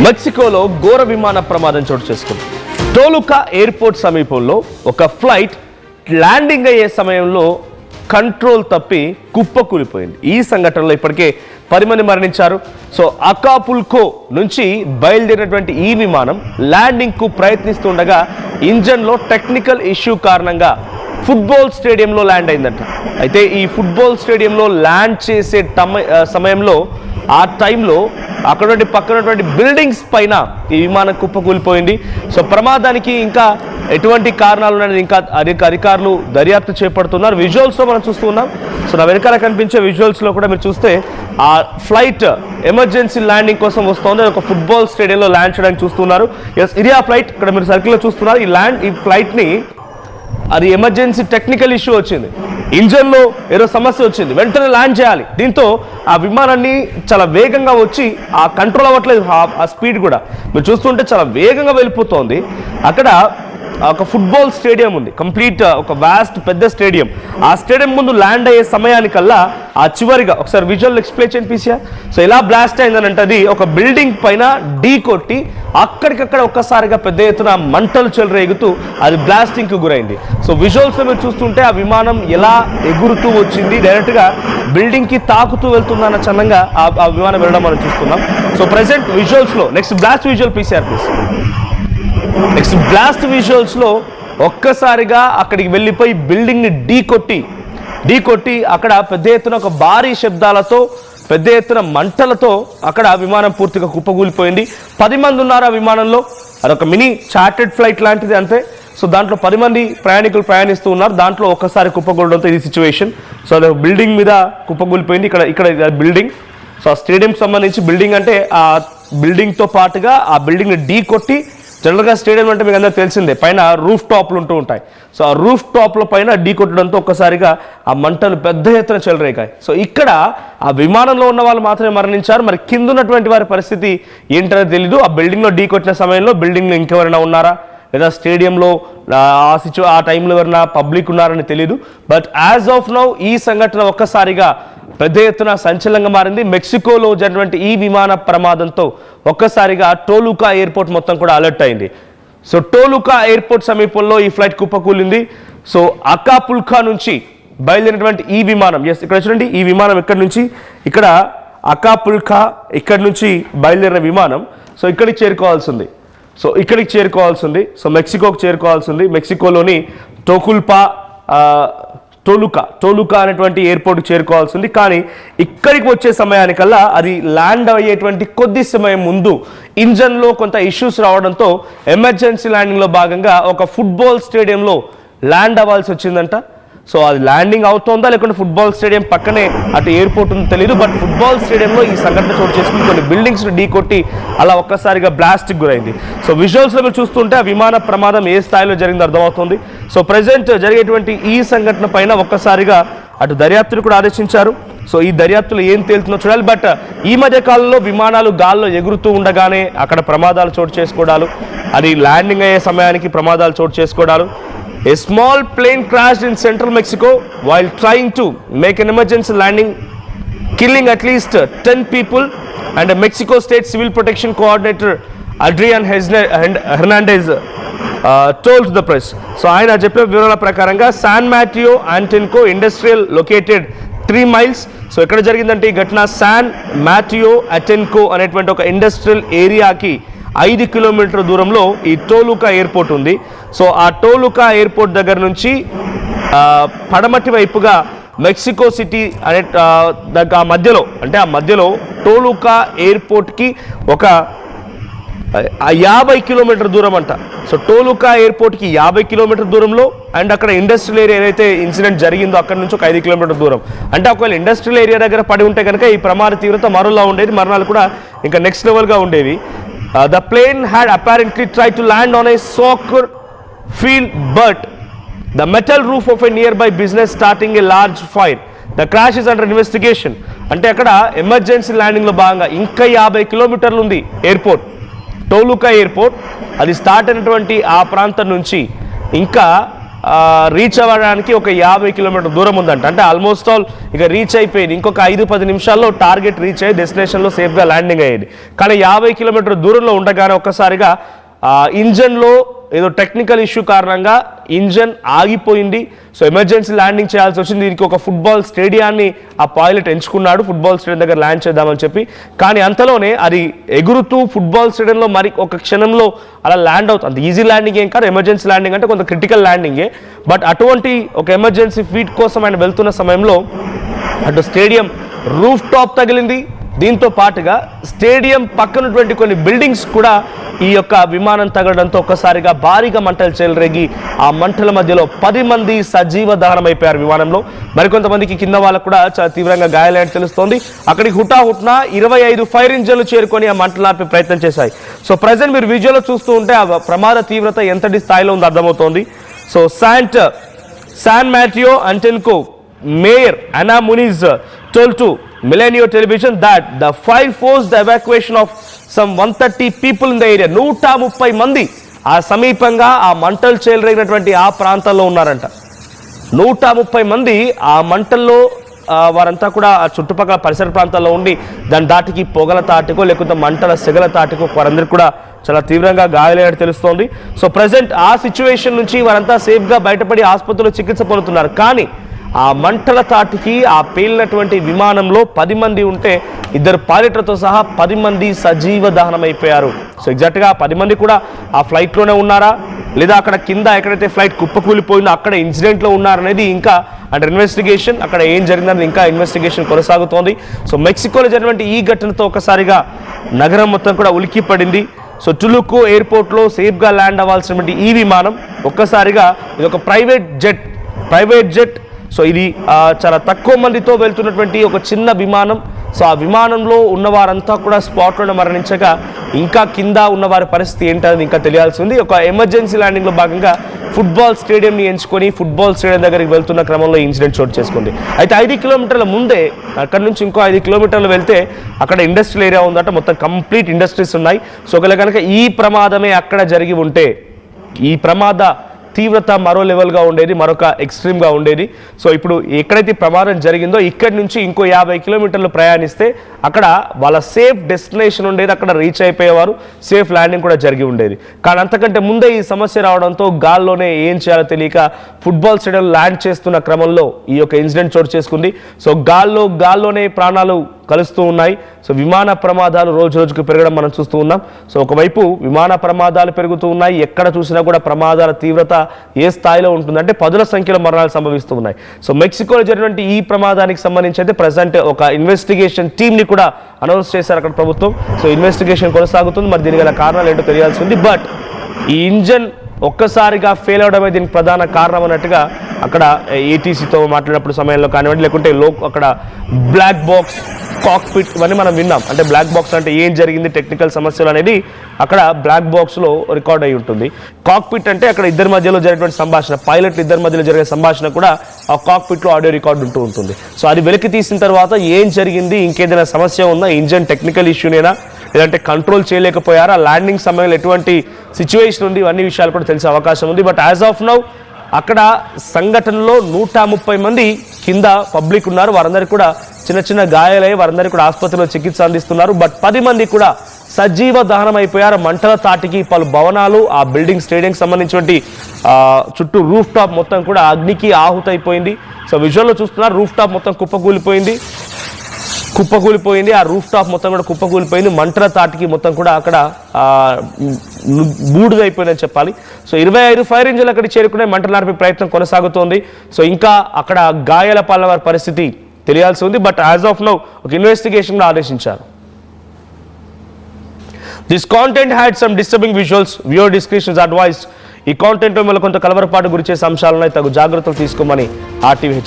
మెక్సికోలో ఘోర విమాన ప్రమాదం చోటు చేసుకుంది. టోలుకా ఎయిర్పోర్ట్ సమీపంలో ఒక ఫ్లైట్ ల్యాండింగ్ అయ్యే సమయంలో కంట్రోల్ తప్పి కుప్పకూలిపోయింది. ఈ సంఘటనలో ఇప్పటికే 10 మంది మరణించారు. సో అకాపుల్కో నుంచి బయలుదేరినటువంటి ఈ విమానం ల్యాండింగ్కు ప్రయత్నిస్తుండగా ఇంజన్లో టెక్నికల్ ఇష్యూ కారణంగా ఫుట్బాల్ స్టేడియంలో ల్యాండ్ అయిందంట. అయితే ఈ ఫుట్బాల్ స్టేడియంలో ల్యాండ్ చేసే సమయంలో ఆ టైంలో అక్కడ పక్కనటువంటి బిల్డింగ్స్ పైన ఈ విమానం కుప్పకూలిపోయింది. సో ప్రమాదానికి ఇంకా ఎటువంటి కారణాలు అనేది ఇంకా అధికారులు దర్యాప్తు చేపడుతున్నారు. విజువల్స్లో మనం చూస్తూ ఉన్నాం. సో నా వెనకాల కనిపించే విజువల్స్లో కూడా మీరు చూస్తే ఆ ఫ్లైట్ ఎమర్జెన్సీ ల్యాండింగ్ కోసం వస్తుంది. ఒక ఫుట్బాల్ స్టేడియంలో ల్యాండ్ చేయడానికి చూస్తున్నారు. ఎస్, ఇది ఆ ఫ్లైట్. ఇక్కడ మీరు సర్కిల్లో చూస్తున్నారు. ఈ ఫ్లైట్ని అది ఎమర్జెన్సీ టెక్నికల్ ఇష్యూ వచ్చింది. ఇంజన్లో ఏదో సమస్య వచ్చింది, వెంటనే ల్యాండ్ చేయాలి. దీంతో ఆ విమానాన్ని చాలా వేగంగా వచ్చి ఆ కంట్రోల్ అవ్వట్లేదు. ఆ స్పీడ్ కూడా మీరు చూస్తుంటే చాలా వేగంగా వెళ్ళిపోతుంది. అక్కడ ఒక ఫుట్బాల్ స్టేడియం ఉంది, కంప్లీట్ ఒక వాస్ట్ పెద్ద స్టేడియం. ఆ స్టేడియం ముందు ల్యాండ్ అయ్యే సమయానికల్లా ఆ చివరిగా ఒకసారి విజువల్ ఎక్స్ప్లెయిన్ చేయండి పీసీఆర్. సో ఎలా బ్లాస్ట్ అయిందని అది ఒక బిల్డింగ్ పైన ఢీ కొట్టి అక్కడికక్కడ ఒక్కసారిగా పెద్ద ఎత్తున మంటలు చెలరేగుతూ అది బ్లాస్టింగ్కి గురైంది. సో విజువల్స్లో మీరు చూస్తుంటే ఆ విమానం ఎలా ఎగురుతూ వచ్చింది, డైరెక్ట్గా బిల్డింగ్కి తాకుతూ వెళ్తుందన్న చన్నంగా ఆ విమానం వెళ్ళడం మనం చూస్తున్నాం. సో ప్రెసెంట్ విజువల్స్లో next blast visual PCR please. Next blast విజువల్స్లో ఒక్కసారిగా అక్కడికి వెళ్ళిపోయి బిల్డింగ్ని ఢీ కొట్టి అక్కడ పెద్ద ఎత్తున ఒక భారీ శబ్దాలతో పెద్ద ఎత్తున మంటలతో అక్కడ విమానం పూర్తిగా కుప్పకూలిపోయింది. 10 మంది ఉన్నారు ఆ విమానంలో. అదొక మినీ చార్టెడ్ ఫ్లైట్ లాంటిది అంతే. సో దాంట్లో 10 మంది ప్రయాణికులు ప్రయాణిస్తూ ఉన్నారు. దాంట్లో ఒక్కసారి కుప్పకూలడంతో ఇది సిచ్యువేషన్. సో అది బిల్డింగ్ మీద కుప్పకూలిపోయింది. ఇక్కడ బిల్డింగ్. సో ఆ స్టేడియంకి సంబంధించి బిల్డింగ్ అంటే ఆ బిల్డింగ్తో పాటుగా ఆ బిల్డింగ్ని ఢీ కొట్టి, జనరల్గా స్టేడియం అంటే మీకు అందరూ తెలిసిందే, పైన రూఫ్ టాప్లు ఉంటూ ఉంటాయి. సో ఆ రూఫ్ టాప్ల పైన ఢీ కొట్టడంతో ఒక్కసారిగా ఆ మంటలు పెద్ద ఎత్తున చెలరేగాయి. సో ఇక్కడ ఆ విమానంలో ఉన్న వాళ్ళు మాత్రమే మరణించారు. మరి కింద ఉన్నటువంటి వారి పరిస్థితి ఏంటనేది తెలీదు. ఆ బిల్డింగ్లో ఢీ కొట్టిన సమయంలో బిల్డింగ్లో ఇంకెవరైనా ఉన్నారా, లేదా స్టేడియంలో ఆ టైంలో ఎవరైనా పబ్లిక్ ఉన్నారని తెలీదు. బట్ యాజ్ ఆఫ్ నౌ ఈ సంఘటన ఒక్కసారిగా పెద్ద ఎత్తున సంచలనంగా మారింది. మెక్సికోలో జరిగినటువంటి ఈ విమాన ప్రమాదంతో ఒక్కసారిగా టోలుకా ఎయిర్పోర్ట్ మొత్తం కూడా అలర్ట్ అయింది. సో టోలుకా ఎయిర్పోర్ట్ సమీపంలో ఈ ఫ్లైట్ కుప్పకూలింది. సో అకాపుల్కా నుంచి బయలుదేరినటువంటి ఈ విమానం, ఎస్ ఇక్కడ చూడండి, ఈ విమానం ఇక్కడ అకాపుల్కా ఇక్కడ నుంచి బయలుదేరిన విమానం సో ఇక్కడికి చేరుకోవాల్సింది. సో మెక్సికోకి చేరుకోవాల్సింది. మెక్సికోలోని టోలుకా అనేటువంటి ఎయిర్పోర్ట్కి చేరుకోవాల్సింది. కానీ ఇక్కడికి వచ్చే సమయానికల్లా అది ల్యాండ్ అయ్యేటువంటి కొద్ది సమయం ముందు ఇంజన్లో కొంత ఇష్యూస్ రావడంతో ఎమర్జెన్సీ ల్యాండింగ్లో భాగంగా ఒక ఫుట్బాల్ స్టేడియంలో ల్యాండ్ అవ్వాల్సి వచ్చిందంట. సో అది ల్యాండింగ్ అవుతుందా లేకుంటే ఫుట్బాల్ స్టేడియం పక్కనే అటు ఎయిర్పోర్ట్ ఉందో తెలియదు. బట్ ఫుట్బాల్ స్టేడియంలో ఈ సంఘటన చోటు చేసుకుని కొన్ని బిల్డింగ్స్ని ఢీ కొట్టి అలా ఒక్కసారిగా బ్లాస్ట్కి గురైంది. సో విజువల్స్లో మీరు చూస్తుంటే ఆ విమాన ప్రమాదం ఏ స్థాయిలో జరిగిందో అర్థమవుతుంది. సో ప్రజెంట్ జరిగేటువంటి ఈ సంఘటన పైన ఒక్కసారిగా అటు దర్యాప్తును కూడా ఆదేశించారు. సో ఈ దర్యాప్తులో ఏం తేలుతుందో చూడాలి. బట్ ఈ మధ్య కాలంలో విమానాలు గాల్లో ఎగురుతూ ఉండగానే అక్కడ ప్రమాదాలు చోటు చేసుకోవడాలు, అది ల్యాండింగ్ అయ్యే సమయానికి ప్రమాదాలు చోటు చేసుకోవడాలు. A small plane crashed in central Mexico while trying to make an emergency landing, killing at least 10 people, and a Mexico State Civil Protection Coordinator Adrian Hernandez told the press. So ఆయన చెప్పే వివరాల ప్రకారంగా San Mateo ఆంటెన్కో industrial located 3 miles. So ఎక్కడ జరిగిందంటే ఈ ఘటన San Matteo అటెన్కో అనేటువంటి ఒక ఇండస్ట్రియల్ ఏరియాకి 5 కిలోమీటర్ల దూరంలో ఈ టోలుకా ఎయిర్పోర్ట్ ఉంది. సో ఆ టోలుకా ఎయిర్పోర్ట్ దగ్గర నుంచి పడమటి వైపుగా మెక్సికో సిటీ అనే ఆ మధ్యలో టోలుకా ఎయిర్పోర్ట్కి ఒక 50 కిలోమీటర్ దూరం అంట. సో టోలుకా ఎయిర్పోర్ట్కి 50 కిలోమీటర్ దూరంలో, అండ్ అక్కడ ఇండస్ట్రియల్ ఏరియా ఏదైతే ఇన్సిడెంట్ జరిగిందో అక్కడ నుంచి ఒక 5 కిలోమీటర్ దూరం. అంటే ఒకవేళ ఇండస్ట్రియల్ ఏరియా దగ్గర పడి ఉంటే కనుక ఈ ప్రమాద తీవ్రత మరోలా ఉండేది, మరణాలు కూడా ఇంకా నెక్స్ట్ లెవెల్గా ఉండేవి. The plane had apparently tried to land on a soccer field, but the metal roof of a nearby business starting a large fire. The crash is under investigation. అంటే అక్కడ ఎమర్జెన్సీ ల్యాండింగ్లో భాగంగా ఇంకా 50 కిలోమీటర్లు ఉంది ఎయిర్పోర్ట్, టోలుకా ఎయిర్పోర్ట్. అది start అయినటువంటి ఆ ప్రాంతం నుంచి ఇంకా రీచ్ అవ్వడానికి ఒక 50 కిలోమీటర్ దూరం ఉందంట. అంటే ఆల్మోస్ట్ ఆల్ ఇక రీచ్ అయిపోయింది. ఇంకొక 5-10 నిమిషాల్లో టార్గెట్ రీచ్ అయ్యి డెస్టినేషన్లో సేఫ్గా ల్యాండింగ్ అయ్యేది. కానీ 50 కిలోమీటర్ దూరంలో ఉండగానే ఒక్కసారిగా ఇంజన్లో ఏదో టెక్నికల్ ఇష్యూ కారణంగా ఇంజన్ ఆగిపోయింది. సో ఎమర్జెన్సీ ల్యాండింగ్ చేయాల్సి వచ్చింది. దీనికి ఒక ఫుట్బాల్ స్టేడియాన్ని ఆ పైలట్ ఎంచుకున్నాడు, ఫుట్బాల్ స్టేడియం దగ్గర ల్యాండ్ చేద్దామని చెప్పి. కానీ అంతలోనే అది ఎగురుతూ ఫుట్బాల్ స్టేడియంలో మరి ఒక క్షణంలో అలా ల్యాండ్ అవుతుంది. ఈజీ ల్యాండింగ్ ఏం కాదు, ఎమర్జెన్సీ ల్యాండింగ్ అంటే కొంత క్రిటికల్ ల్యాండింగే. బట్ అటువంటి ఒక ఎమర్జెన్సీ ఫీట్ కోసం ఆయన వెళ్తున్న సమయంలో అటు స్టేడియం రూఫ్ టాప్ తగిలింది. దీంతో పాటుగా స్టేడియం పక్కనటువంటి కొన్ని బిల్డింగ్స్ కూడా ఈ యొక్క విమానం తగలడంతో ఒక్కసారిగా భారీగా మంటలు చెలరేగి ఆ మంటల మధ్యలో 10 మంది సజీవ దహనం అయిపోయారు విమానంలో. మరికొంతమందికి కింద వాళ్ళకు కూడా చాలా తీవ్రంగా గాయాలైనట్టు తెలుస్తోంది. అక్కడికి హుటాహుట్న 25 ఫైర్ ఇంజన్లు చేరుకొని ఆ మంటలు ఆపే ప్రయత్నం చేశాయి. సో ప్రజెంట్ మీరు విజువల్లో చూస్తూ ఉంటే ఆ ప్రమాద తీవ్రత ఎంతటి స్థాయిలో ఉందో అర్థమవుతోంది. సో శాన్ మాటియో అంటెన్కో మేయర్ అనా మునిజ్ told to Milenio Television that the fire forced the evacuation of some 130 people in the area. 130 మంది ఆ సమీపంగా ఆ మంటలు చెలరేగినటువంటి ఆ ప్రాంతాల్లో ఉన్నారంట. 130 మంది ఆ మంటల్లో వారంతా కూడా ఆ చుట్టుపక్కల పరిసర ప్రాంతాల్లో ఉండి దాని దాటికి పొగల తాటికో లేకుంటే మంటల సెగల తాటికో వారందరికీ కూడా చాలా తీవ్రంగా గాయాలైనట్టు తెలుస్తోంది. సో ప్రజెంట్ ఆ సిచ్యువేషన్ నుంచి వారంతా సేఫ్గా బయటపడి ఆసుపత్రిలో చికిత్స పొందుతున్నారు. కానీ ఆ మంటల తాటికి ఆ పేలినటువంటి విమానంలో 10 మంది ఉంటే 2 పైలట్లతో సహా 10 మంది సజీవ దహనం అయిపోయారు. సో ఎగ్జాక్ట్గా 10 మంది కూడా ఆ ఫ్లైట్లోనే ఉన్నారా లేదా అక్కడ కింద ఎక్కడైతే ఫ్లైట్ కుప్పకూలిపోయిందో అక్కడ ఇన్సిడెంట్లో ఉన్నారనేది ఇంకా అంటే ఇన్వెస్టిగేషన్, అక్కడ ఏం జరిగిందని ఇంకా ఇన్వెస్టిగేషన్ కొనసాగుతోంది. సో మెక్సికోలో జరిగినటువంటి ఈ ఘటనతో ఒకసారిగా నగరం మొత్తం కూడా ఉలిక్కి పడింది. సో టులుకో ఎయిర్పోర్ట్లో సేఫ్గా ల్యాండ్ అవ్వాల్సినటువంటి ఈ విమానం ఒక్కసారిగా ఇది ఒక ప్రైవేట్ జెట్. సో ఇది చాలా తక్కువ మందితో వెళ్తున్నటువంటి ఒక చిన్న విమానం. సో ఆ విమానంలో ఉన్నవారంతా కూడా స్పాట్లోనే మరణించగా ఇంకా కింద ఉన్నవారి పరిస్థితి ఏంటనేది ఇంకా తెలియాల్సి ఉంది. ఒక ఎమర్జెన్సీ ల్యాండింగ్లో భాగంగా ఫుట్బాల్ స్టేడియంని ఎంచుకొని ఫుట్బాల్ స్టేడియం దగ్గరికి వెళ్తున్న క్రమంలో ఇన్సిడెంట్ చోటు చేసుకుంది. అయితే 5 కిలోమీటర్ల ముందే అక్కడ నుంచి ఇంకో 5 కిలోమీటర్లు వెళ్తే అక్కడ ఇండస్ట్రియల్ ఏరియా ఉందట, మొత్తం కంప్లీట్ ఇండస్ట్రీస్ ఉన్నాయి. సో ఒకవేళ కనుక ఈ ప్రమాదమే అక్కడ జరిగి ఉంటే ఈ ప్రమాద తీవ్రత మరో లెవెల్గా ఉండేది, మరొక ఎక్స్ట్రీమ్గా ఉండేది. సో ఇప్పుడు ఎక్కడైతే ప్రమాదం జరిగిందో ఇక్కడి నుంచి ఇంకో 50 కిలోమీటర్లు ప్రయాణిస్తే అక్కడ వాళ్ళ సేఫ్ డెస్టినేషన్ ఉండేది, అక్కడ రీచ్ అయిపోయేవారు, సేఫ్ ల్యాండింగ్ కూడా జరిగి ఉండేది. కానీ అంతకంటే ముందే ఈ సమస్య రావడంతో గాల్లోనే ఏం చేయాలో తెలియక ఫుట్బాల్ స్టేడియం ల్యాండ్ చేస్తున్న క్రమంలో ఈ యొక్క ఇన్సిడెంట్ చోటు చేసుకుంది. సో గాల్లోనే ప్రాణాలు కలుస్తూ ఉన్నాయి. సో విమాన ప్రమాదాలు రోజు రోజుకు పెరగడం మనం చూస్తూ ఉన్నాం. సో ఒకవైపు విమాన ప్రమాదాలు పెరుగుతూ ఉన్నాయి, ఎక్కడ చూసినా కూడా ప్రమాదాల తీవ్రత ఏ స్థాయిలో ఉంటుందంటే 10ల సంఖ్యలో మరణాలు సంభవిస్తూ ఉన్నాయి. సో మెక్సికోలో జరిగినటువంటి ఈ ప్రమాదానికి సంబంధించి అయితే ప్రజెంట్ ఒక ఇన్వెస్టిగేషన్ టీమ్ని కూడా అనౌన్స్ చేశారు అక్కడ ప్రభుత్వం. సో ఇన్వెస్టిగేషన్ కొనసాగుతుంది. మరి దీని గల కారణాలు ఏంటో తెలియాల్సి ఉంది. బట్ ఈ ఇంజన్ ఒక్కసారిగా ఫెయిల్ అవడమే దీనికి ప్రధాన కారణం అన్నట్టుగా అక్కడ ఏటీసీతో మాట్లాడినప్పుడు సమయంలో కానివ్వండి, లేకుంటే అక్కడ బ్లాక్ బాక్స్, కాక్పిట్ ఇవన్నీ మనం విన్నాం. అంటే బ్లాక్ బాక్స్ అంటే ఏం జరిగింది, టెక్నికల్ సమస్యలు అనేది అక్కడ బ్లాక్ బాక్స్లో రికార్డ్ అయి ఉంటుంది. కాక్పిట్ అంటే అక్కడ ఇద్దరి మధ్యలో జరిగినటువంటి సంభాషణ, పైలట్ ఇద్దరి మధ్యలో జరిగే సంభాషణ కూడా ఆ కాక్పిట్లో ఆడియో రికార్డు ఉంటూ ఉంటుంది. సో అది వెలికి తీసిన తర్వాత ఏం జరిగింది, ఇంకేదైనా సమస్య ఉందా, ఇంజన్ టెక్నికల్ ఇష్యూనేనా లేదంటే కంట్రోల్ చేయలేకపోయారా, ల్యాండింగ్ సమయంలో ఎటువంటి సిచ్యువేషన్ ఉంది, ఇవన్నీ విషయాలు కూడా తెలిసే అవకాశం ఉంది. బట్ యాజ్ ఆఫ్ నౌ అక్కడ సంఘటనలో 130 మంది కింద పబ్లిక్ ఉన్నారు. వారందరికీ కూడా చిన్న గాయాలయ్యి వారందరికీ కూడా ఆసుపత్రిలో చికిత్స అందిస్తున్నారు. బట్ 10 మంది కూడా సజీవ దహనం అయిపోయారు. మంటల తాటికి పలు భవనాలు, ఆ బిల్డింగ్ స్టేడియంకి సంబంధించినటువంటి చుట్టూ రూఫ్ టాప్ మొత్తం కూడా అగ్నికి ఆహుతైపోయింది. సో విజువల్లో చూస్తున్నారు, రూఫ్ టాప్ మొత్తం కుప్పకూలిపోయింది. ఆ రూఫ్ టాప్ మొత్తం కూడా కుప్పకూలిపోయింది. మంటల తాటికి మొత్తం కూడా అక్కడ బూడిదైపోయిందని చెప్పాలి. సో 25 ఫైర్ ఇంజిన్లు అక్కడికి చేరుకునే మంటలు నడిపే ప్రయత్నం కొనసాగుతోంది. సో ఇంకా అక్కడ గాయాల పాలన వారి పరిస్థితి తెలియాల్సి ఉంది. బట్ యాజ్ ఆఫ్ నౌ ఒక ఇన్వెస్టిగేషన్ ఆదేశించారు. This content had some disturbing visuals, viewer description is advised. ఈ కాంటెంట్ మిమ్మల్ని కొంత కలవరపాటు గురి చేసే అంశాలున్నాయి, తగు జాగ్రత్తలు తీసుకోమని RTV